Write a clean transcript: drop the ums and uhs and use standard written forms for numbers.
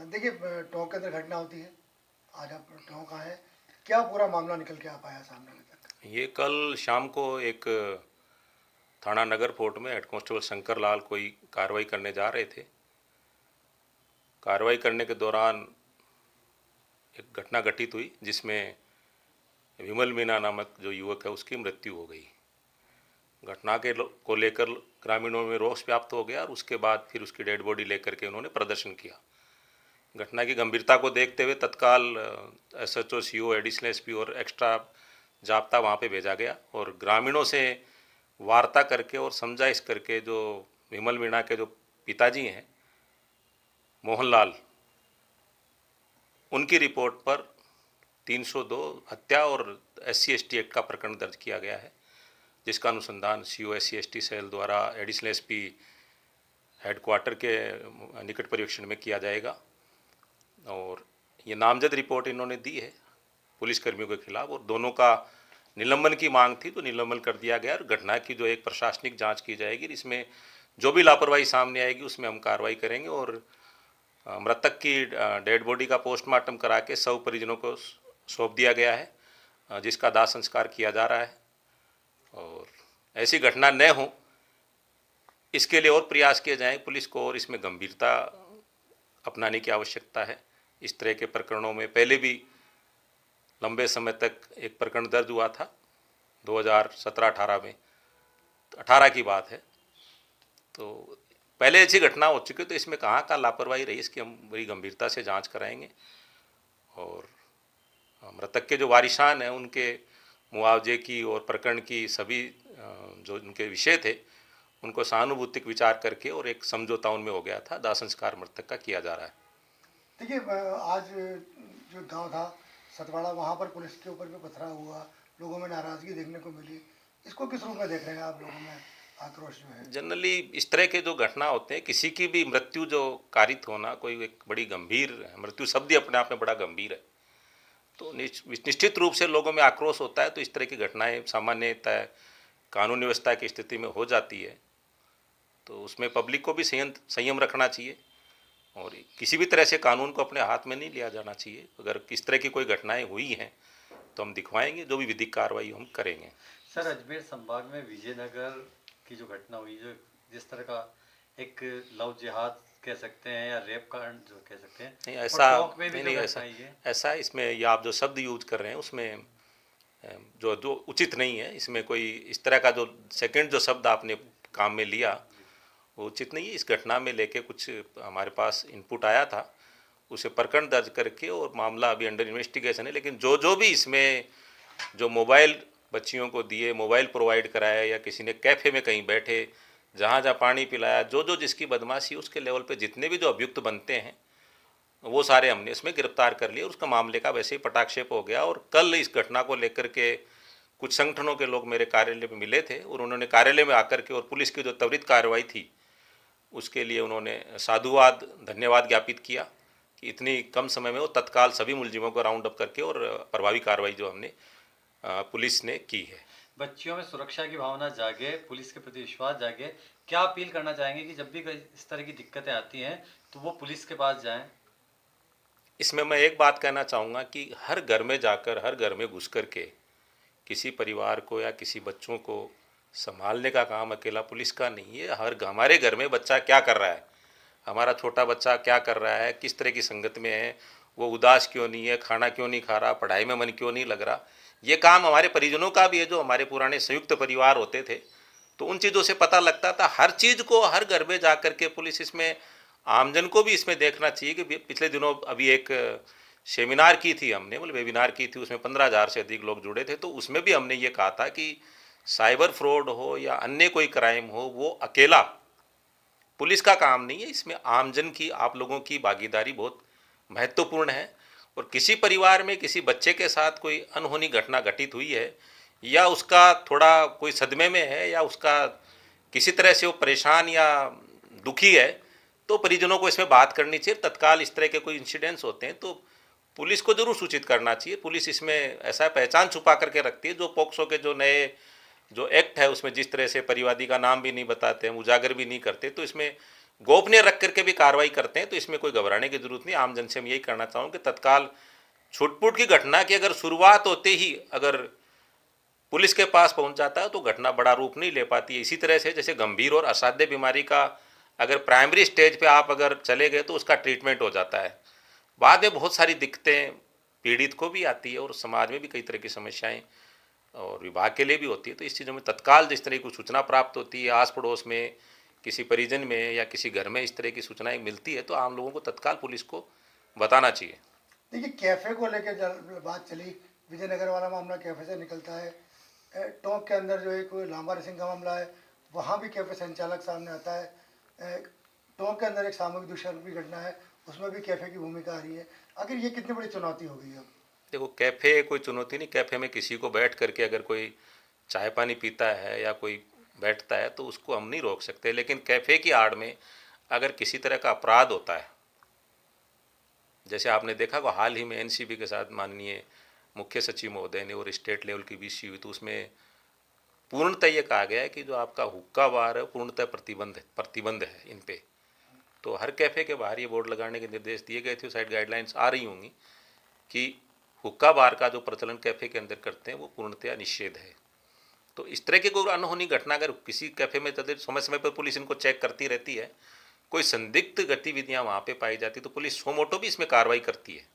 देखिए टोंक के अंदर घटना होती है। आज आप टोंक आए, क्या पूरा मामला निकल के आ पाया सामने अभी तक? ये कल शाम को एक थाना नगर फोर्ट में हेड कांस्टेबल शंकर लाल कोई कार्रवाई करने जा रहे थे। कार्रवाई करने के दौरान एक घटना घटित हुई जिसमें विमल मीना नामक जो युवक है उसकी मृत्यु हो गई। घटना को लेकर ग्रामीणों में रोष व्याप्त हो गया और उसके बाद फिर उसकी डेड बॉडी लेकर के उन्होंने प्रदर्शन किया। घटना की गंभीरता को देखते हुए तत्काल एसएचओ, सीओ, एडिशनल एसपी और एक्स्ट्रा जाब्ता वहाँ पे भेजा गया और ग्रामीणों से वार्ता करके और समझाइश करके जो विमल मीणा के जो पिताजी हैं मोहनलाल, उनकी रिपोर्ट पर 302 हत्या और SC/ST एक्ट का प्रकरण दर्ज किया गया है, जिसका अनुसंधान सीओ SC/ST सेल द्वारा एडिशनल एसपी हेडक्वार्टर के निकट पर्यवेक्षण में किया जाएगा। और ये नामजद रिपोर्ट इन्होंने दी है पुलिसकर्मियों के खिलाफ और दोनों का निलंबन की मांग थी तो निलंबन कर दिया गया और घटना की जो एक प्रशासनिक जांच की जाएगी, इसमें जो भी लापरवाही सामने आएगी उसमें हम कार्रवाई करेंगे और मृतक की डेड बॉडी का पोस्टमार्टम करा के सब परिजनों को सौंप दिया गया है, जिसका दाह संस्कार किया जा रहा है। और ऐसी घटना न हो इसके लिए और प्रयास किए जाएं पुलिस को और इसमें गंभीरता अपनाने की आवश्यकता है। इस तरह के प्रकरणों में पहले भी लंबे समय तक एक प्रकरण दर्ज हुआ था 2017-18 में, 18 की बात है, तो पहले ऐसी घटना हो चुकी, तो इसमें कहाँ का लापरवाही रही इसकी हम बड़ी गंभीरता से जांच कराएंगे और मृतक के जो वारिशान हैं उनके मुआवजे की और प्रकरण की सभी जो उनके विषय थे उनको सहानुभूतिक विचार करके और एक समझौता उनमें हो गया था, दाह संस्कार मृतक का किया जा रहा है। देखिए आज जो गांव था सतवाड़ा, वहाँ पर पुलिस के ऊपर भी पथराव हुआ, लोगों में नाराजगी देखने को मिली। इसको किस रूप में देख रहे हैं आप? लोगों में आक्रोश जो है। जनरली इस तरह के जो घटना होते हैं, किसी की भी मृत्यु जो कारित होना कोई एक बड़ी गंभीर मृत्यु शब्द ही अपने आप में बड़ा गंभीर है, तो निश्चित रूप से लोगों में आक्रोश होता है। तो इस तरह की घटनाएं सामान्यतः कानून व्यवस्था की स्थिति में हो जाती है, तो उसमें पब्लिक को भी संयम रखना चाहिए और किसी भी तरह से कानून को अपने हाथ में नहीं लिया जाना चाहिए। अगर किस तरह की कोई घटनाएं हुई हैं तो हम दिखवाएंगे, जो भी विधिक कार्रवाई हम करेंगे। सर, अजमेर संभाग में विजयनगर की जो घटना हुई, जो जिस तरह का एक लव जिहाद कह सकते हैं या रेप कांड जो कह सकते हैं, नहीं ऐसा नहीं ऐसा इसमें या आप जो शब्द यूज कर रहे हैं उसमें जो जो उचित नहीं है। इसमें कोई इस तरह का जो सेकंड जो शब्द आपने काम में लिया वो उचित नहीं है। इस घटना में लेके कुछ हमारे पास इनपुट आया था, उसे प्रकरण दर्ज करके और मामला अभी अंडर इन्वेस्टिगेशन है। लेकिन जो जो भी इसमें जो मोबाइल बच्चियों को दिए, मोबाइल प्रोवाइड कराया या किसी ने कैफ़े में कहीं बैठे जहाँ जहाँ पानी पिलाया, जो जो जिसकी बदमाशी उसके लेवल पे जितने भी जो अभियुक्त बनते हैं वो सारे हमने इसमें गिरफ्तार कर लिए और उसका मामले का वैसे ही पटाक्षेप हो गया। और कल इस घटना को लेकर के कुछ संगठनों के लोग मेरे कार्यालय में मिले थे और उन्होंने कार्यालय में आकर के और पुलिस की जो त्वरित कार्रवाई थी उसके लिए उन्होंने साधुवाद, धन्यवाद ज्ञापित किया कि इतनी कम समय में वो तत्काल सभी मुलजिमों को राउंड अप करके और प्रभावी कार्रवाई जो हमने पुलिस ने की है। बच्चियों में सुरक्षा की भावना जागे, पुलिस के प्रति विश्वास जागे। क्या अपील करना चाहेंगे कि जब भी इस तरह की दिक्कतें आती हैं तो वो पुलिस के पास जाएं? इसमें मैं एक बात कहना चाहूँगा कि हर घर में जाकर, हर घर में घुस कर के किसी परिवार को या किसी बच्चों को संभालने का काम अकेला पुलिस का नहीं है। हमारे घर में बच्चा क्या कर रहा है, हमारा छोटा बच्चा क्या कर रहा है, किस तरह की संगत में है, वो उदास क्यों नहीं है, खाना क्यों नहीं खा रहा, पढ़ाई में मन क्यों नहीं लग रहा, ये काम हमारे परिजनों का भी है। जो हमारे पुराने संयुक्त परिवार होते थे तो उन चीज़ों से पता लगता था। हर चीज़ को हर घर में जा कर के पुलिस, इसमें आमजन को भी इसमें देखना चाहिए कि पिछले दिनों अभी एक सेमिनार की थी हमने, मतलब वेबिनार की थी, उसमें 15,000 से अधिक लोग जुड़े थे। तो उसमें भी हमने ये कहा था कि साइबर फ्रॉड हो या अन्य कोई क्राइम हो वो अकेला पुलिस का काम नहीं है, इसमें आमजन की, आप लोगों की भागीदारी बहुत महत्वपूर्ण है। और किसी परिवार में किसी बच्चे के साथ कोई अनहोनी घटना घटित हुई है या उसका थोड़ा कोई सदमे में है या उसका किसी तरह से वो परेशान या दुखी है तो परिजनों को इसमें बात करनी चाहिए। तत्काल इस तरह के कोई इंसिडेंट्स होते हैं तो पुलिस को जरूर सूचित करना चाहिए। पुलिस इसमें ऐसा पहचान छुपा करके रखती है। जो पोक्सो के जो नए जो एक्ट है उसमें जिस तरह से परिवादी का नाम भी नहीं बताते हैं, उजागर भी नहीं करते, तो इसमें गोपनीय रख करके भी कार्रवाई करते हैं, तो इसमें कोई घबराने की जरूरत नहीं। आम जन से हम यही कहना चाहूँ कि तत्काल छुटपुट की घटना की अगर शुरुआत होते ही अगर पुलिस के पास पहुंच जाता है तो घटना बड़ा रूप नहीं ले पाती है। इसी तरह से जैसे गंभीर और असाध्य बीमारी का अगर प्राइमरी स्टेज पे आप अगर चले गए तो उसका ट्रीटमेंट हो जाता है, बाद में बहुत सारी दिक्कतें पीड़ित को भी आती है और समाज में भी कई तरह की समस्याएं और विभाग के लिए भी होती है। तो इस चीज़ों में तत्काल जिस तरह की सूचना प्राप्त होती है, आस पड़ोस में किसी परिजन में या किसी घर में इस तरह की सूचनाएं मिलती है, तो आम लोगों को तत्काल पुलिस को बताना चाहिए। देखिए, कैफ़े को लेकर बात चली, विजयनगर वाला मामला कैफ़े से निकलता है। टोंक के अंदर जो एक लांबा रेसिंग का मामला है, वहाँ भी कैफ़े संचालक सामने आता है। टोंक के अंदर एक सामूहिक दुष्कर्म की घटना है, उसमें भी कैफ़े की भूमिका आ रही है। आखिर ये कितनी बड़ी चुनौती हो गई है अब? देखो, कैफ़े कोई चुनौती नहीं। कैफ़े में किसी को बैठ करके अगर कोई चाय पानी पीता है या कोई बैठता है तो उसको हम नहीं रोक सकते, लेकिन कैफ़े की आड़ में अगर किसी तरह का अपराध होता है, जैसे आपने देखा वो हाल ही में एनसीबी के साथ माननीय मुख्य सचिव महोदय ने और स्टेट लेवल की बीसी हुई, तो उसमें पूर्णतः ये कहा गया है कि जो आपका हुक्का बार है पूर्णतः प्रतिबंध है इन पे। तो हर कैफ़े के बाहर ये बोर्ड लगाने के निर्देश दिए गए थे, साइड गाइडलाइंस आ रही होंगी कि हुक्का बार का जो प्रचलन कैफ़े के अंदर करते हैं वो पूर्णतः निषेध है। तो इस तरह की कोई अनहोनी घटना अगर किसी कैफ़े में समय समय पर पुलिस इनको चेक करती रहती है, कोई संदिग्ध गतिविधियां वहाँ पे पाई जाती तो पुलिस सो मोटो भी इसमें कार्रवाई करती है।